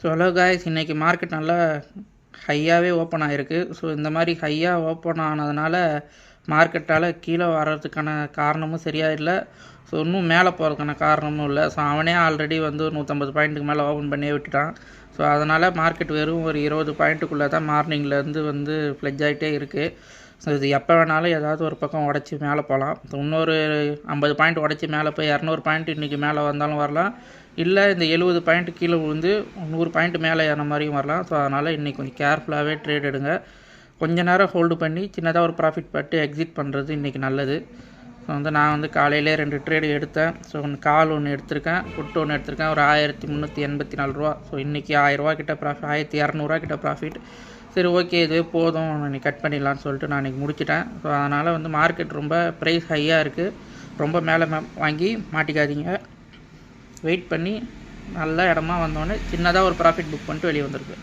So hello guys, இன்றைக்கி market நல்லா ஹையாகவே open ஆகிருக்கு. ஸோ இந்த மாதிரி ஹையாக ஓப்பன் ஆனதுனால மார்க்கெட்டால் கீழே வர்றதுக்கான காரணமும் சரியாக இல்லை. ஸோ இன்னும் மேலே போகிறதுக்கான காரணமும் இல்லை. ஸோ அவனே ஆல்ரெடி வந்து ஒரு 150 பாயிண்ட்டுக்கு மேலே ஓப்பன் பண்ணியே விட்டுட்டான். ஸோ அதனால் மார்க்கெட் வெறும் ஒரு 20 பாயிண்ட்டுக்குள்ளே தான் மார்னிங்லேருந்து வந்து ஃப்ளெட்ஜ் ஆகிட்டே இருக்குது. ஸோ இது எப்போ வேணாலும் ஏதாவது ஒரு பக்கம் உடச்சி மேலே போகலாம். இன்னொரு 50 பாயிண்ட் உடச்சி மேலே போய் 200 பாயிண்ட் இன்றைக்கி மேலே வந்தாலும் வரலாம். இல்லை இந்த 70 பாயிண்ட் கீழே விழுந்து 100 பாயிண்ட் மேலே ஏற மாதிரியும் வரலாம். ஸோ அதனால் இன்றைக்கி கொஞ்சம் கேர்ஃபுல்லாகவே ட்ரேட் எடுங்க. கொஞ்ச நேரம் ஹோல்டு பண்ணி சின்னதாக ஒரு ப்ராஃபிட் பட்டு எக்ஸிட் பண்ணுறது இன்றைக்கி நல்லது. ஸோ வந்து நான் வந்து காலையிலே 2 ட்ரேடு எடுத்தேன். ஸோ கால் ஒன்று எடுத்திருக்கேன், புட்டு ஒன்று எடுத்திருக்கேன். ஒரு 1384 ரூபா. ஸோ இன்றைக்கி 1000 கிட்ட ப்ராஃபிட், 1200 கிட்ட ப்ராஃபிட். சரி, ஓகே, இதுவே போதும், நீ கட் பண்ணிடலான்னு சொல்லிட்டு நான் இன்றைக்கி முடிச்சிட்டேன். ஸோ அதனால் வந்து மார்க்கெட் ரொம்ப ப்ரைஸ் ஹையாக இருக்குது. ரொம்ப மேலே வாங்கி மாட்டிக்காதீங்க. வெயிட் பண்ணி நல்ல இடமா வந்தோடனே சின்னதாக ஒரு ப்ராஃபிட் புக் பண்ணிட்டு வெளியே வந்திருக்கு.